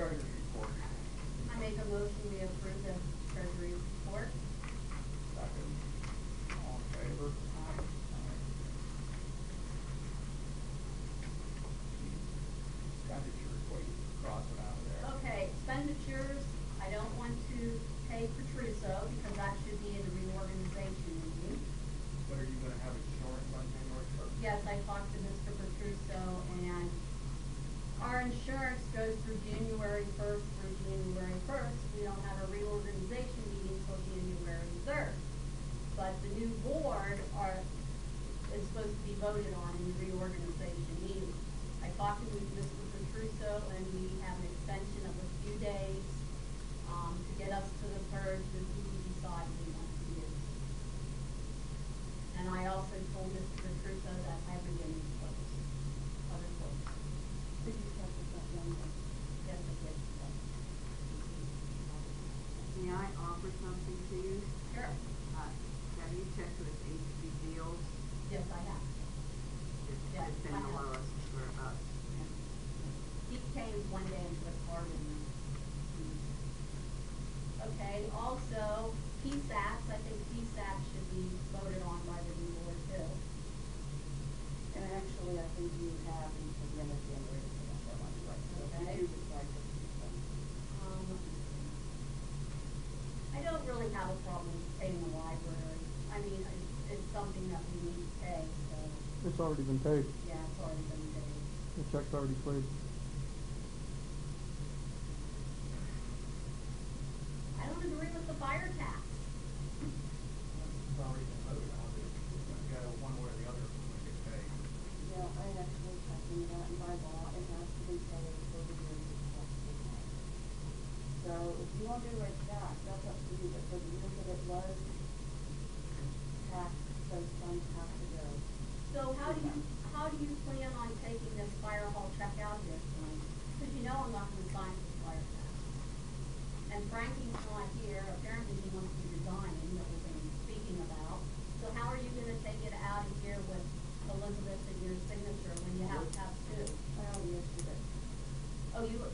treasurer's report. I make a motion we approve the treasury report. Second. All in favor? Aye. Expenditures, what you crossing out of there? Okay, expenditures, I don't want to pay for Trusso because that should be in the reorganization meeting. But are you gonna have insurance on January 1st? Yes, I talked to Mr. Petruso, and our insurance goes through January 1st through January 1st. We don't have a reorganization meeting until January 3rd. But the new board is supposed to be voted on in the reorganization meeting. I talked to Mr. Petruso, and we have an extension of a few days to get us to the 3rd to who we decide we want to use. And I also told Mr. Petruso that everything is closed. Other closed. Did you check with that young man? Yes, I did. May I offer something to you? Sure. Have you checked with HB Deals? Yes, I have. Yes, It's been I have. below us for us. He came one day and put card in. Okay, also, PSATs, I think PSATs should be voted on by the new board too. And actually, I think you have until the end of January to put that one right. So if Okay. you do decide to do them. I don't really have a problem paying the library. I mean, it's something that we need to pay, so, It's already been paid. yeah, it's already been paid. The check's already cleared. I don't agree with the fire tax. It's already been voted on, it's gonna go one way or the other, it's gonna get paid. Yeah, I actually checked into that, and by law, it has to be paid for the years it's supposed to be paid. So if you want to do a check, that's up to you, but for the years that it was taxed, those funds have to go. So how do you plan on taking this fire hall check out of this one? Because you know I'm not gonna sign for the fire tax. And Frankie's not here, apparently he wants to resign, that we've been speaking about. So how are you gonna take it out of here with Elizabeth and your signature when you have to have two? I already issued it. Oh, you've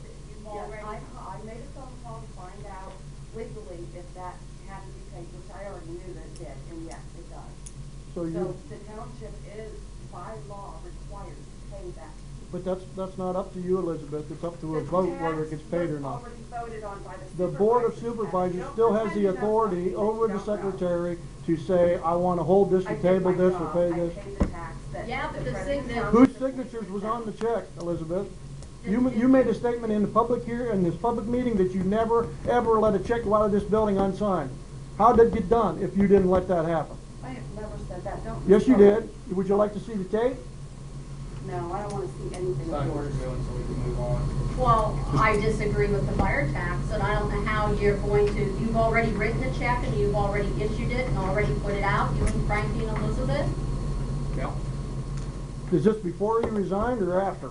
Yes, already? I made a phone call to find out legally if that had to be paid, which I already knew that it did, and yes, it does. So So you, the township is, by law, required to pay that. but that's not up to you, Elizabeth. It's up to a vote whether it gets paid or not. The tax was already voted on by the The Board of Supervisors. Supervisors Don't still has pretend the you know authority something that over you the don't know. secretary to say, I wanna hold this, I or did table my this, or job. pay I this. paid the tax that Yeah, but the president signature- Whose township signatures was on the check, Elizabeth? Did- You made a statement in the public here, in this public meeting, that you never, ever let a check go out of this building unsigned. How did it get done if you didn't let that happen? I have never said that, don't. Yes, you did. Would you like to see the tape? No, I don't wanna see anything Decide of what yours. you're doing so we can move on. Well, I disagree with the fire tax, and I don't know how you're going to, you've already written the check and you've already issued it and already put it out, you and Frankie and Elizabeth. Yeah. Is this before you resigned or after?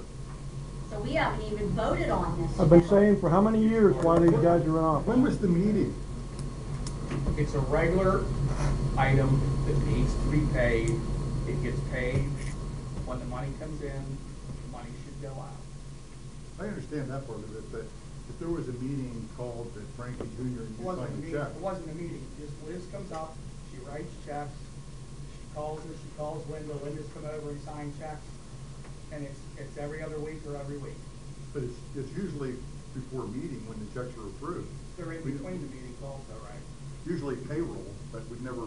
So we haven't even voted on this. I've been yet. saying for how many years why these guys are in office? When was the meeting? It's a regular item that needs to be paid. It gets paid when the money comes in, the money should go out. I understand that part of it, but if there was a meeting called that Frankie Jr. and It you wasn't a signed a meeting, check. it wasn't a meeting, just Liz comes up, she writes checks, she calls us, she calls Linda, Linda's come over and sign checks, and it's every other week or every week. But it's usually before a meeting when the checks are approved. They're in between the meetings also, right? Usually payroll, but we've never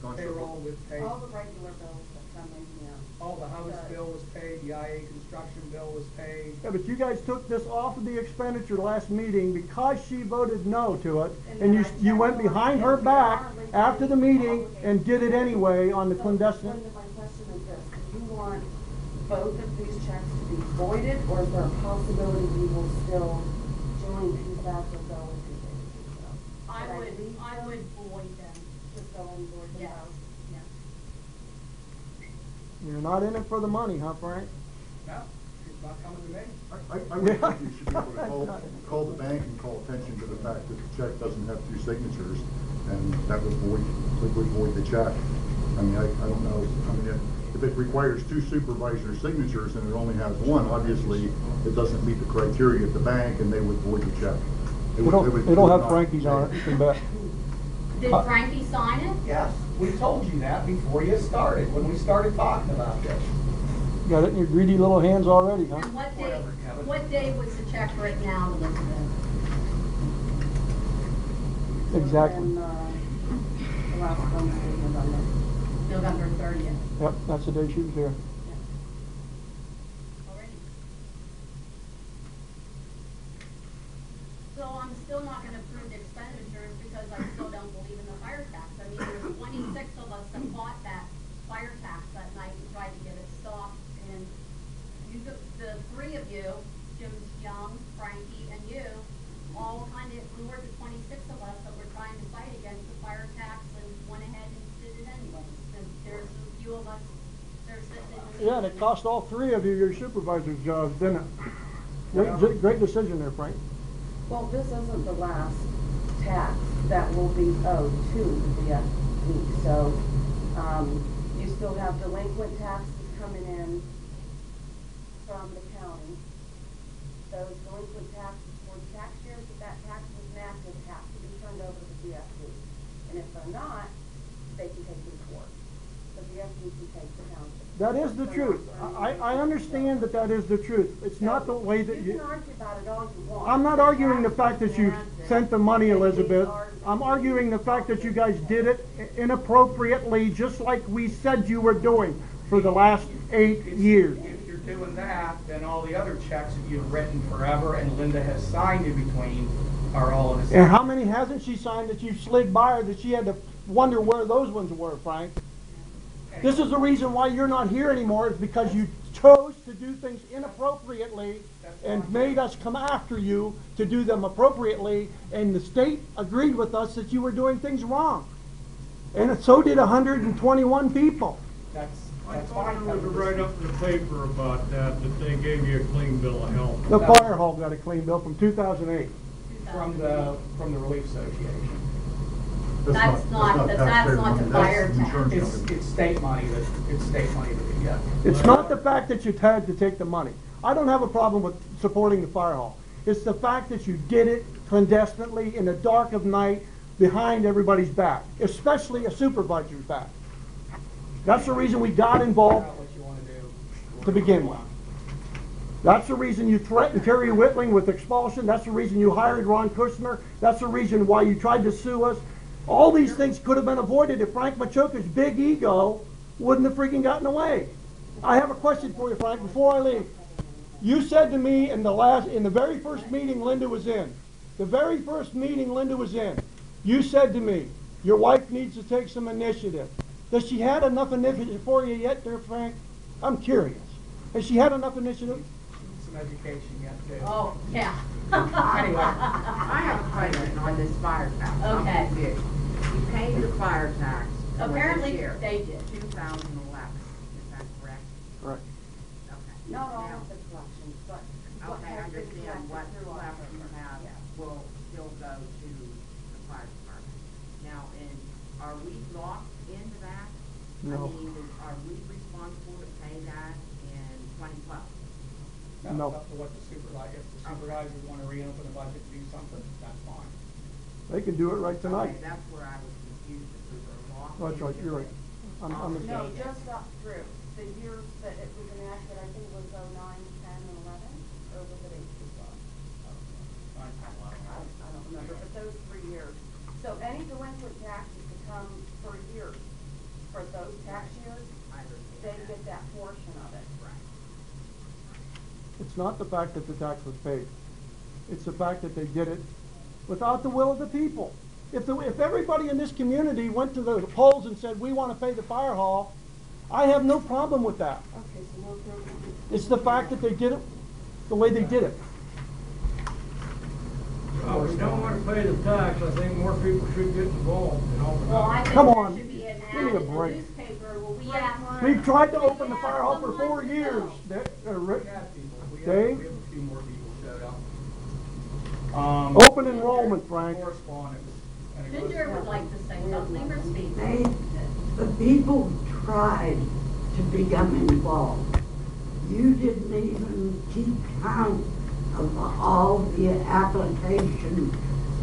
gone so. Payroll was paid, All the regular bills that come in here. all the house But- bill was paid, the IA construction bill was paid. Yeah, but you guys took this off of the expenditure last meeting because she voted no to it, and you went behind her back after the meeting and did it anyway on the So, clandestine. Linda, my question is this, do you want both of these checks to be voided, or is there a possibility we will still join PSAT or go with PSAT? I would void them, Just go and void them yes, out? yes. You're not in it for the money, huh, Frank? No, it's not coming to me. I would think you should be able to call the bank and call attention to the fact that the check doesn't have two signatures, and that would void the check. I mean, I don't know, I mean, If it requires 2 supervisor signatures and it only has 1, obviously, it doesn't meet the criteria at the bank and they would void the check. It'll have Frankie's on it, you can bet. Did Frankie sign it? Yes, we told you that before you started, when we started talking about this. Got it in your greedy little hands already, huh? And Whatever, Kevin. what day was the check written out, Elizabeth? Exactly. And, the last Wednesday, November. November 30th. Yep, that's the day she was here. Already. So I'm still not gonna approve the expenditures because I still don't believe in the fire tax. I mean, there's 26 of us that fought that fire tax that night and tried to get it stopped. And you, the 3 of you, Jim Young, Frankie, and you, all kind of ignored the 26 of us that were trying to fight against the fire tax and went ahead and did it anyway. And there's a few of us that are sitting in the. Yeah, and it cost all 3 of you your supervisor's jobs, didn't it? Great decision there, Frank. Well, this isn't the last tax that will be owed to the VFD, so, you still have delinquent taxes coming in from the county. Those delinquent taxes for tax years that tax was enacted have to be turned over to the VFD. And if they're not, they can take it to court. The VFD can take the township. That is the truth. I understand that that is the truth. It's not the way that You can argue about it all you want. I'm not arguing the fact that you sent the money, Elizabeth. I'm arguing the fact that you guys did it inappropriately, just like we said you were doing for the last 8 years. If you're doing that, then all the other checks that you've written forever and Linda has signed in between are all in the same. And how many hasn't she signed that you slid by her that she had to wonder where those ones were, Frank? This is the reason why you're not here anymore, is because you chose to do things inappropriately and made us come after you to do them appropriately, and the state agreed with us that you were doing things wrong. And so did 121 people. That's I fine. thought there was a write-up in the paper about that they gave you a clean bill of health. The fire hall got a clean bill from 2008. From the Relief Association. That's not the taxpayer fire money, tax. that's insurance It's company. state money that we get. It's not the fact that you had to take the money. I don't have a problem with supporting the fire hall. It's the fact that you did it clandestinely in the dark of night behind everybody's back, especially a supervisor's back. That's the reason we got involved Figure out what you want to do. to begin with. That's the reason you threatened Terry Whitling with expulsion. That's the reason you hired Ron Kushner. That's the reason why you tried to sue us. All these things could have been avoided if Frank Machoka's big ego wouldn't have freaking gotten away. I have a question for you, Frank, before I leave. You said to me in the very first meeting Linda was in, you said to me, your wife needs to take some initiative. Does she have enough initiative for you yet, there, Frank? I'm curious. Has she had enough initiative? Some education yet too. Oh, yeah. Anyway. I have a question on this fire tax. I'm Okay. confused. You paid your fire tax for this Apparently, year, they did. 2011, is that correct? Right. Okay. Not all Now- of the collections, but what Okay, I has been understand what collected through left you October. have Yeah. will still go to the fire department. Now, are we locked into that? No. I mean, are we responsible to pay that in 2012? No. It's up to what the supervisor, if the supervisors want to reopen the budget to do something, that's fine. They can do it right tonight. Okay, that's where I was confused, if we were locked. That's right, into you're right. it. I'm the No, same. just up through the years that it was enacted, I think it was 09, 10, and 11, or was it 8 as well? Fine. I don't remember, but those 3 years. So any delinquent taxes that come for years, for those tax years, I understand they that. get that portion of it. Right. It's not the fact that the tax was paid. It's the fact that they did it without the will of the people. If everybody in this community went to the polls and said, we want to pay the fire hall, I have no problem with that. Okay, so no problem. It's the fact that they did it the way they did it. Well, we don't want to pay the tax, I think more people should get involved, you know. Well, I think Come there on, should be an give me ad a in the break. newspaper where we ask. We've tried to open the fire hall for 4 years. We have people, we have Dave? a few more people showed up. Open enrollment, Frank. Correspondence. and it goes- Ginger would like to say something or speak. The people tried to become involved. You didn't even keep count of all the applications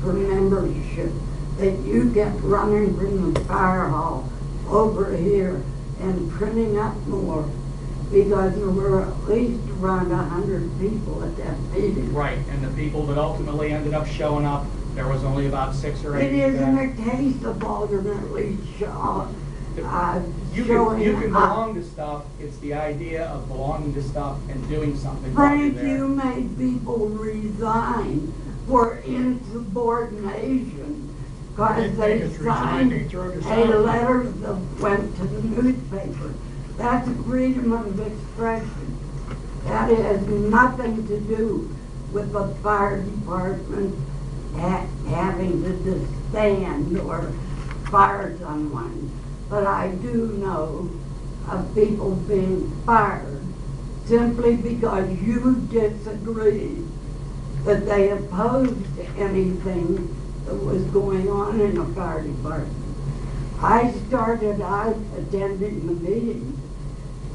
for membership that you kept running from the fire hall over here and printing up more, because there were at least around 100 people at that meeting. Right, and the people that ultimately ended up showing up, there was only about 6 or 8. It isn't a case of alternately showing You can up. belong to stuff, it's the idea of belonging to stuff and doing something while you're Frank, there. you made people resign for insubordination because they signed a letter that went to the newspaper. That's freedom of expression. That has nothing to do with the fire department having to disband or fire someone. But I do know of people being fired simply because you disagreed that they opposed anything that was going on in the fire department. I started out attending the meetings,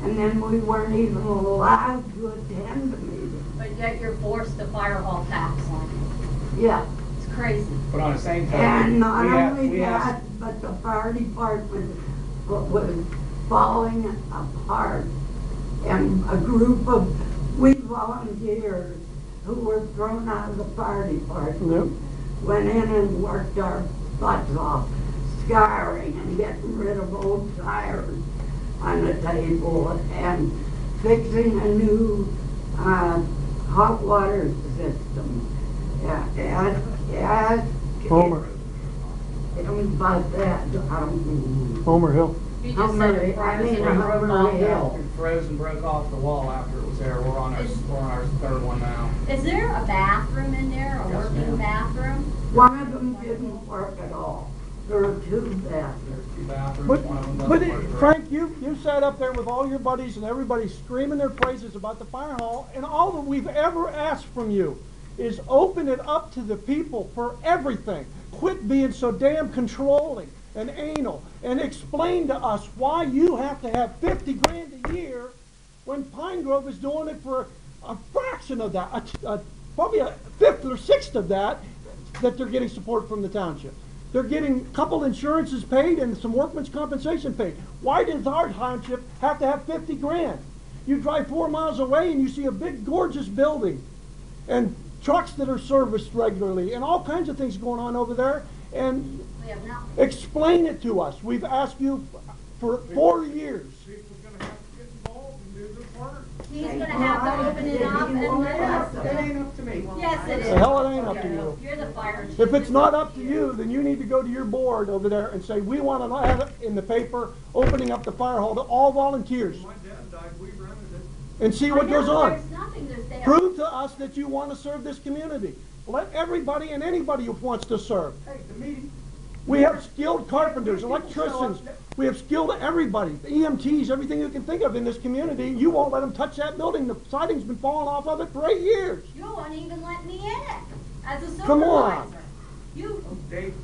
and then we weren't even allowed to attend the meeting. But yet you're forced to fire hall tax on it. Yeah. It's crazy. But on the same token, And not only we have, that, but the fire department was falling apart. And a group of volunteers who were thrown out of the fire department went in and worked our butts off, scouring and getting rid of old tires on the table and fixing a new hot water system. Homer. About that, I don't know. Homer Hill. You just said it I froze mean, and broke off. Hill. it froze and broke off the wall after it was there. We're on our 3rd one now. Is there a bathroom in there, a Yes, working ma'am. bathroom? One of them didn't work at all. There were 2 bathrooms. There's 2 bathrooms, But, one of them but doesn't work. Frank, you sat up there with all your buddies and everybody screaming their praises about the fire hall, and all that we've ever asked from you is open it up to the people for everything. Quit being so damn controlling and anal, and explain to us why you have to have 50 grand a year when Pine Grove is doing it for a fraction of that, probably a 1/5 or 1/6 of that they're getting support from the township. They're getting a couple insurances paid and some workman's compensation paid. Why does our township have to have 50 grand? You drive 4 miles away and you see a big gorgeous building and trucks that are serviced regularly and all kinds of things going on over there, and We have not. explain it to us. We've asked you for 4 years. People's gonna have to get involved and do their part. He's gonna have to open it up and let us. It ain't up to me. Yes, it is. The hell it ain't up to you. You're the fire chief. If it's not up to you, then you need to go to your board over there and say, we want to have it in the paper, opening up the fire hall to all volunteers, My dad died, we rented it. and see what goes on. There's nothing to say. Prove to us that you want to serve this community. Let everybody and anybody who wants to serve. Hey, the meeting, We have skilled carpenters, electricians, we have skilled everybody, EMTs, everything you can think of in this community. You won't let them touch that building. The siding's been falling off of it for 8 years. You won't even let me in it as a supervisor. Come on. You, Dave,